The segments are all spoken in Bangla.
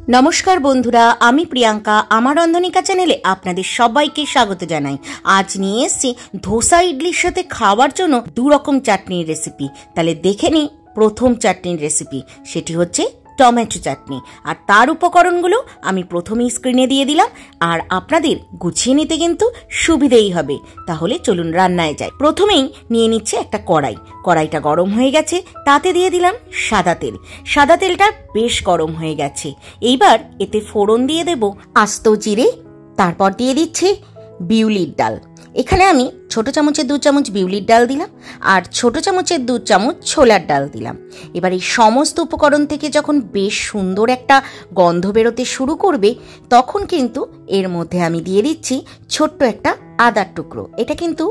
नमस्कार बंधुरा आमी प्रियंका आमार रंधनिका चैनेले आपनादेर सबाइके स्वागत जानाई। आज निये एसेछि धोसा इडलिर साथे खावार जोन्नो दु रकम चाटनिर रेसिपि। ताहले देखे निই प्रथम चाटनिर रेसिपि, सेटी हच्छे टमेटो चाटनी। और तार उपकरणगुलो आमी प्रथमेই स्क्रिने दिए दिलाम और आपनादेर गुछिয়ে निते किन्तु सुविधेई हबे। ताहले चलुन रान्नाय जाई। प्रथमेই निये निচ্ছি একটা কড়াই। কড়াইটা গরম হয়ে গেছে, তাতে দিয়ে দিলাম সাদা তেল। সাদা তেলটা বেশ গরম হয়ে গেছে। এইবার এতে ফোড়ন দিয়ে দেব আস্ত জিরে, তারপর দিয়ে দিচ্ছি বিউলির ডাল। এখানে আমি ছোট চামচের 2 চামচ বিউলির ডাল দিলাম আর ছোট চামচের 2 চামচ ছোলার ডাল দিলাম। এবার এই সমস্ত উপকরণ থেকে যখন বেশ সুন্দর একটা গন্ধ বেরোতে শুরু করবে, তখন কিন্তু এর মধ্যে আমি দিয়ে দিচ্ছি ছোট্ট একটা আদার টুকরো। এটা কিন্তু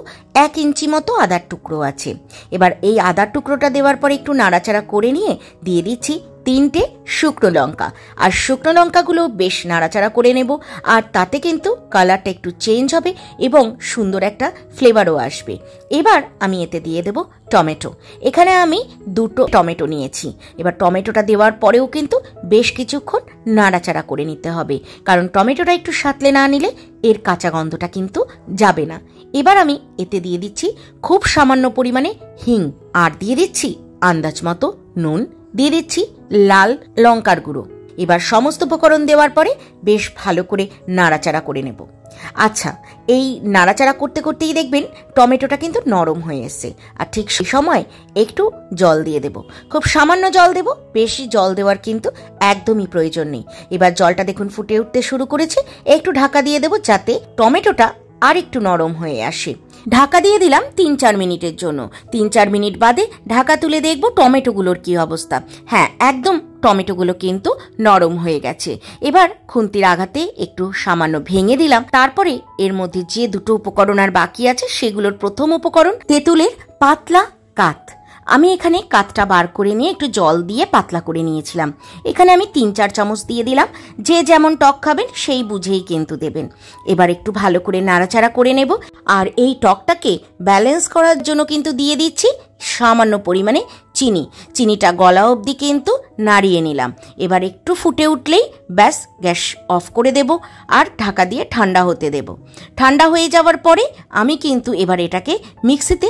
1 ইঞ্চি মতো আদার টুকরো আছে। এবার এই আদার টুকরোটা দেওয়ার পরে একটু নাড়াচাড়া করে নিয়ে দিয়ে দিচ্ছি 3টে শুকনো লঙ্কা। আর শুকনো লঙ্কাগুলো বেশ নাড়াচাড়া করে নেব, আর তাতে কিন্তু কালারটা একটু চেঞ্জ হবে এবং সুন্দর একটা ফ্লেভারও আসবে। এবার আমি এতে দিয়ে দেব টমেটো। এখানে আমি 2টো টমেটো নিয়েছি। এবার টমেটোটা দেওয়ার পরেও কিন্তু বেশ কিছুক্ষণ নাড়াচাড়া করে নিতে হবে, কারণ টমেটোটা একটু সাঁতলে না নিলে এর কাঁচা গন্ধটা কিন্তু যাবে না। এবার আমি এতে দিয়ে দিচ্ছি খুব সামান্য পরিমাণে হিং, আর দিয়ে দিচ্ছি আন্দাজ মতো নুন, দিয়ে দিচ্ছি লাল লঙ্কার গুঁড়ো। এবার সমস্ত উপকরণ দেওয়ার পরে বেশ ভালো করে নাড়াচাড়া করে নেব। আচ্ছা, এই নাড়াচাড়া করতে করতেই দেখবেন টমেটোটা কিন্তু নরম হয়ে এসেছে। আর ঠিক সেই সময় একটু জল দিয়ে দেব, খুব সামান্য জল দেব, বেশি জল দেওয়ার কিন্তু একদমই প্রয়োজন নেই। এবার জলটা দেখুন ফুটে উঠতে শুরু করেছে। একটু ঢাকা দিয়ে দেব যাতে টমেটোটা আর একটু নরম হয়ে আসে। ঢাকা দিয়ে দিলাম 3-4 মিনিটের জন্য। 3-4 মিনিট বাদে ঢাকা তুলে দেখব টমেটোগুলোর কি অবস্থা। হ্যাঁ, একদম টমেটোগুলো কিন্তু নরম হয়ে গেছে। এবার খুন্তির আঘাতে একটু সামান্য ভেঙে দিলাম। তারপরে এর মধ্যে যে 2টো উপকরণ আর বাকি আছে, সেগুলোর প্রথম উপকরণ তেঁতুলের পাতলা কাত। আমি এখানে কাতটা বার করে নিয়ে একটু জল দিয়ে পাতলা করে নিয়েছিলাম। এখানে আমি 3-4 চামচ দিয়ে দিলাম। যে যেমন টক খাবেন সেই বুঝেই কিন্তু দেবেন। এবার একটু ভালো করে নাড়াচাড়া করে নেব। আর এই টকটাকে ব্যালেন্স করার জন্য কিন্তু দিয়ে দিচ্ছি সামান্য পরিমাণে চিনি। চিনিটা গলা অবধি কিন্তু নাড়িয়ে নিলাম। এবার একটু ফুটে উঠলেই ব্যাস গ্যাস অফ করে দেব আর ঢাকা দিয়ে ঠান্ডা হতে দেব। ঠান্ডা হয়ে যাওয়ার পরে আমি কিন্তু এবার এটাকে মিক্সিতে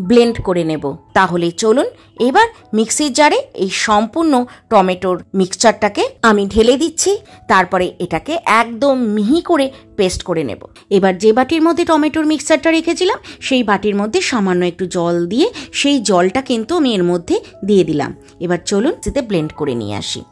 ব্লেন্ড করে নেব। তাহলে চলুন এবার মিক্সির জারে এই সম্পূর্ণ টমেটোর মিক্সচারটাকে আমি ঢেলে দিচ্ছি। তারপরে এটাকে একদম মিহি করে পেস্ট করে নেব। এবার যে বাটির মধ্যে টমেটোর মিক্সচারটা রেখেছিলাম, সেই বাটির মধ্যে সামান্য একটু জল দিয়ে সেই জলটা কিন্তু আমি এর মধ্যে দিয়ে দিলাম। এবার চলুন সেটা ব্লেন্ড করে নিয়ে আসি।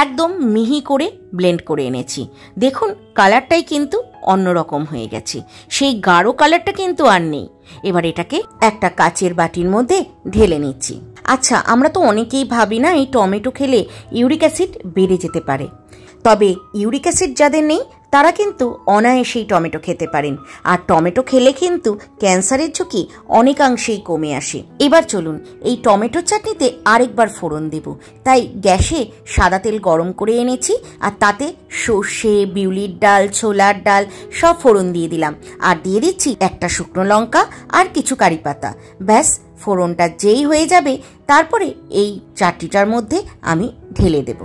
একদম মিহি করে ব্লেন্ড করে এনেছি। দেখুন কালারটাই কিন্তু অন্যরকম হয়ে গেছে, সেই গাঢ় কালারটা কিন্তু আর নেই। এবার এটাকে একটা কাচের বাটির মধ্যে ঢেলে নিচ্ছি। আচ্ছা, আমরা তো অনেকেই ভাবি না এই টমেটো খেলে ইউরিক অ্যাসিড বেড়ে যেতে পারে। তবে ইউরিক অ্যাসিড যাদের নেই তারা কিন্তু অনায়াসেই টমেটো খেতে পারেন। আর টমেটো খেলে কিন্তু ক্যান্সারের ঝুঁকি অনেকাংশেই কমে আসে। এবার চলুন এই টমেটো চাটনিতে আরেকবার ফোড়ন দেব। তাই গ্যাসে সাদা তেল গরম করে এনেছি, আর তাতে সর্ষে, বিউলির ডাল, ছোলার ডাল সব ফোড়ন দিয়ে দিলাম। আর দিয়ে দিচ্ছি একটা শুকনো লঙ্কা আর কিছু কারি পাতা। ব্যাস ফোড়নটা যেই হয়ে যাবে, তারপরে এই চাটনিটার মধ্যে আমি ঢেলে দেব।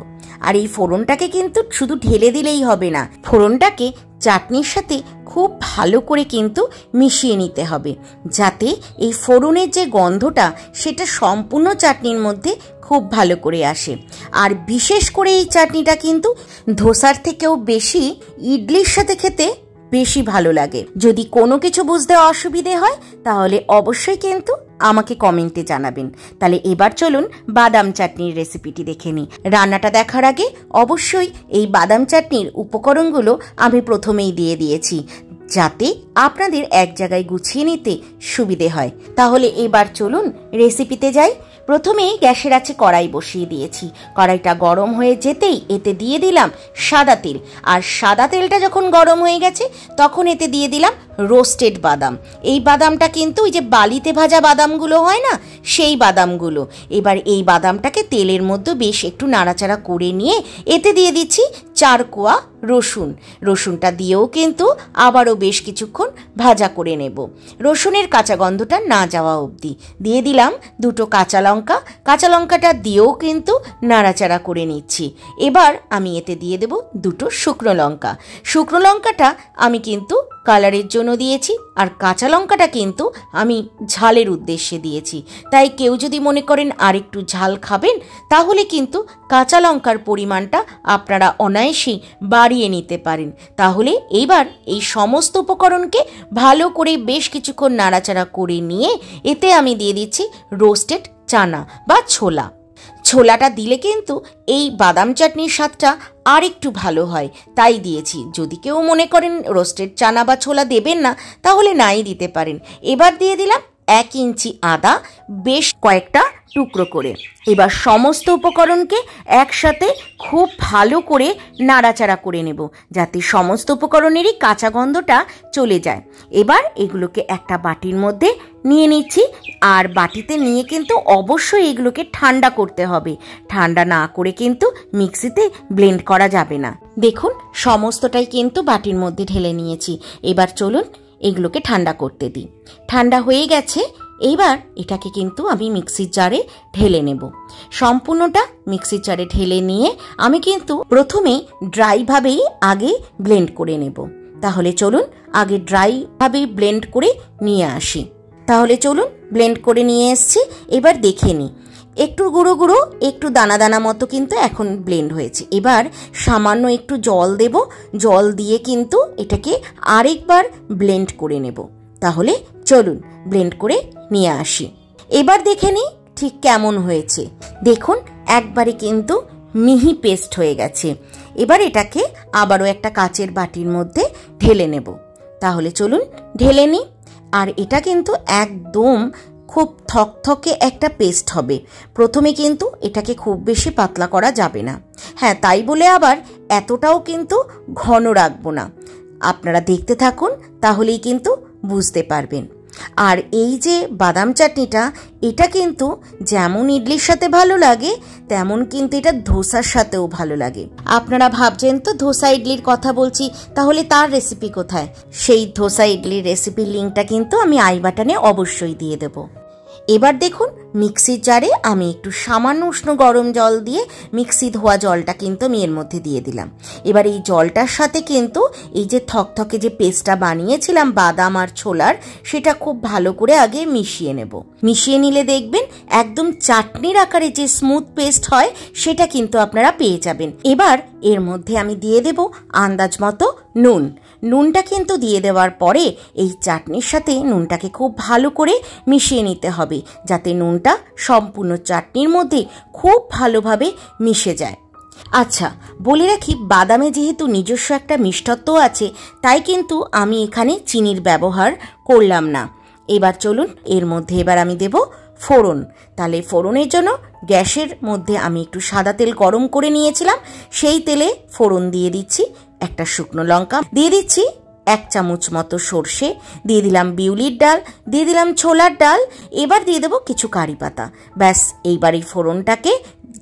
আর এই ফোড়নটাকে কিন্তু শুধু ঢেলে দিলেই হবে না, ফোড়নটাকে চাটনির সাথে খুব ভালো করে কিন্তু মিশিয়ে নিতে হবে, যাতে এই ফোড়নের যে গন্ধটা সেটা সম্পূর্ণ চাটনির মধ্যে খুব ভালো করে আসে। আর বিশেষ করে এই চাটনিটা কিন্তু ধোসার থেকেও বেশি ইডলির সাথে খেতে বেশি ভালো লাগে। যদি কোনো কিছু বুঝতে অসুবিধে হয় তাহলে অবশ্যই কিন্তু আমাকে কমেন্টে জানাবেন। তাহলে এবার চলুন বাদাম চাটনির রেসিপিটি দেখে নিই। রান্নাটা দেখার আগে অবশ্যই এই বাদাম চাটনির উপকরণগুলো আমি প্রথমেই দিয়ে দিয়েছি, যাতে আপনাদের এক জায়গায় গুছিয়ে নিতে সুবিধে হয়। তাহলে এবার চলুন রেসিপিতে যাই। প্রথমেই গ্যাসের আছে কড়াই বসিয়ে দিয়েছি। কড়াইটা গরম হয়ে যেতেই এতে দিয়ে দিলাম সাদা তেল। আর সাদা তেলটা যখন গরম হয়ে গেছে তখন এতে দিয়ে দিলাম রোস্টেড বাদাম। এই বাদামটা কিন্তু ওই যে বালিতে ভাজা বাদামগুলো হয় না, সেই বাদামগুলো। এবার এই বাদামটাকে তেলের মধ্যে বেশ একটু নাড়াচাড়া করে নিয়ে এতে দিয়ে দিচ্ছি 4 কোয়া রসুন। রসুনটা দিয়েও কিন্তু আবারও বেশ কিছুক্ষণ ভাজা করে নেব, রসুনের কাঁচা গন্ধটা না যাওয়া অবধি। দিয়ে দিলাম 2টো কাঁচা লঙ্কা। কাঁচা লঙ্কাটা দিয়েও কিন্তু নাড়াচাড়া করে নিচ্ছি। এবার আমি এতে দিয়ে দেব 2টো শুকনো লঙ্কা। শুকনো লঙ্কাটা আমি কিন্তু কালারের জন্য দিয়েছি, আর কাঁচা লঙ্কাটা কিন্তু আমি ঝালের উদ্দেশ্যে দিয়েছি। তাই কেউ যদি মনে করেন আরেকটু ঝাল খাবেন, তাহলে কিন্তু কাঁচা লঙ্কার পরিমাণটা আপনারা অনায়াসেই বাড়িয়ে নিতে পারেন। তাহলে এইবার এই সমস্ত উপকরণকে ভালো করে বেশ কিছুক্ষণ নাড়াচাড়া করে নিয়ে এতে আমি দিয়ে দিচ্ছি রোস্টেড চানা বা ছোলা। ছোলাটা দিলে কিন্তু এই বাদাম চাটনির স্বাদটা আর একটু ভালো হয়, তাই দিয়েছি। যদি কেউ মনে করেন রোস্টেড চানা বা ছোলা দেবেন না, তাহলে নাই দিতে পারেন। এবার দিয়ে দিলাম 1 ইঞ্চি আদা বেশ কয়েকটা টুকরো করে। এবার সমস্ত উপকরণকে একসাথে খুব ভালো করে নাড়াচাড়া করে নেব, যাতে সমস্ত উপকরণেরই কাঁচা গন্ধটা চলে যায়। এবার এগুলোকে একটা বাটির মধ্যে নিয়ে নিচ্ছি, আর বাটিতে নিয়ে কিন্তু অবশ্যই এগুলোকে ঠান্ডা করতে হবে। ঠান্ডা না করে কিন্তু মিক্সিতে ব্লেন্ড করা যাবে না। দেখুন সমস্তটাই কিন্তু বাটির মধ্যে ঢেলে নিয়েছি। এবার চলুন এগুলোকে ঠান্ডা করতে দিই। ঠান্ডা হয়ে গেছে। এইবার এটাকে কিন্তু আমি মিক্সির জারে ঢেলে নেব। সম্পূর্ণটা মিক্সির জারে ঢেলে নিয়ে আমি কিন্তু প্রথমে ড্রাইভাবেই আগে ব্লেন্ড করে নেব। তাহলে চলুন আগে ড্রাইভাবেই ব্লেন্ড করে নিয়ে আসি। তাহলে চলুন ব্লেন্ড করে নিয়ে এসছি। এবার দেখে নিই, একটু গুঁড়ো গুঁড়ো, একটু দানা দানা মতো কিন্তু এখন ব্লেন্ড হয়েছে। এবার সামান্য একটু জল দেব। জল দিয়ে কিন্তু এটাকে আরেকবার ব্লেন্ড করে নেব। তাহলে চলুন ব্লেন্ড করে নিয়ে আসি। এবার দেখে নিই ঠিক কেমন হয়েছে। দেখুন একবারে কিন্তু মিহি পেস্ট হয়ে গেছে। এবার এটাকে আবারও একটা কাচের বাটির মধ্যে ঢেলে নেব। তাহলে চলুন ঢেলে নিই। আর এটা কিন্তু একদম খুব থকথকে একটা পেস্ট হবে। প্রথমে কিন্তু এটাকে খুব বেশি পাতলা করা যাবে না। হ্যাঁ, তাই বলে আবার এতটাও কিন্তু ঘন রাখবো না। আপনারা দেখতে থাকুন, তাহলেই কিন্তু বুঝতে পারবেন। আর এই যে বাদাম চাটনিটা, এটা কিন্তু যেমন ইডলির সাথে ভালো লাগে, তেমন কিন্তু এটা ধোসার সাথেও ভালো লাগে। আপনারা ভাবছেন তো ধোসা ইডলির কথা বলছি, তাহলে তার রেসিপি কোথায়? সেই ধোসা ইডলির রেসিপির লিঙ্কটা কিন্তু আমি আই বাটনে অবশ্যই দিয়ে দেবো। এবার দেখুন মিক্সির জারে আমি একটু সামান্য উষ্ণ গরম জল দিয়ে মিক্সি ধোয়া জলটা কিন্তু আমি এর মধ্যে দিয়ে দিলাম। এবার এই জলটার সাথে কিন্তু এই যে থকথকে যে পেস্টটা বানিয়েছিলাম বাদাম আর ছোলার, সেটা খুব ভালো করে আগে মিশিয়ে নেব। মিশিয়ে নিলে দেখবেন একদম চাটনির আকারে যে স্মুথ পেস্ট হয়, সেটা কিন্তু আপনারা পেয়ে যাবেন। এবার এর মধ্যে আমি দিয়ে দেব আন্দাজ মতো নুন। নুনটা কিন্তু দিয়ে দেওয়ার পরে এই চাটনির সাথে নুনটাকে খুব ভালো করে মিশিয়ে নিতে হবে, যাতে নুনটা সম্পূর্ণ চাটনির মধ্যে খুব ভালোভাবে মিশে যায়। আচ্ছা, বলে রাখি, বাদামে যেহেতু নিজস্ব একটা মিষ্টত্ব আছে, তাই কিন্তু আমি এখানে চিনির ব্যবহার করলাম না। এবার চলুন এর মধ্যে এবার আমি দেব ফোড়ন। তাহলে ফোড়নের জন্য গ্যাসের মধ্যে আমি একটু সাদা তেল গরম করে নিয়েছিলাম, সেই তেলে ফোড়ন দিয়ে দিচ্ছি। একটা শুকনো লঙ্কা দিয়ে দিচ্ছি, 1 চামচ মতো সর্ষে দিয়ে দিলাম, বিউলির ডাল দিয়ে দিলাম, ছোলার ডাল। এবার দিয়ে দেবো কিছু কারি পাতা। ব্যাস, এইবার এই ফোড়নটাকে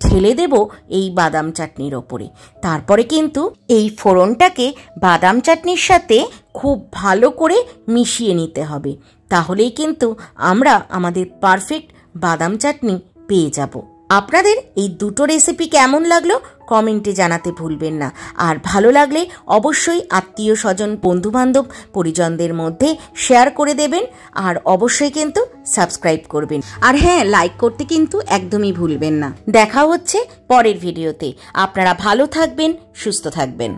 ঢেলে দেব এই বাদাম চাটনির ওপরে। তারপরে কিন্তু এই ফোড়নটাকে বাদাম চাটনির সাথে খুব ভালো করে মিশিয়ে নিতে হবে। তাহলেই কিন্তু আমরা আমাদের পারফেক্ট বাদাম চাটনি পেয়ে যাব। আপনাদের এই দুটো রেসিপি কেমন লাগলো কমেন্টে জানাতে ভুলবেন না। আর ভালো লাগলে অবশ্যই আত্মীয় স্বজন, বন্ধুবান্ধব, পরিজনদের মধ্যে শেয়ার করে দেবেন। আর অবশ্যই কিন্তু সাবস্ক্রাইব করবেন। আর হ্যাঁ, লাইক করতে কিন্তু একদমই ভুলবেন না। দেখা হচ্ছে পরের ভিডিওতে। আপনারা ভালো থাকবেন, সুস্থ থাকবেন।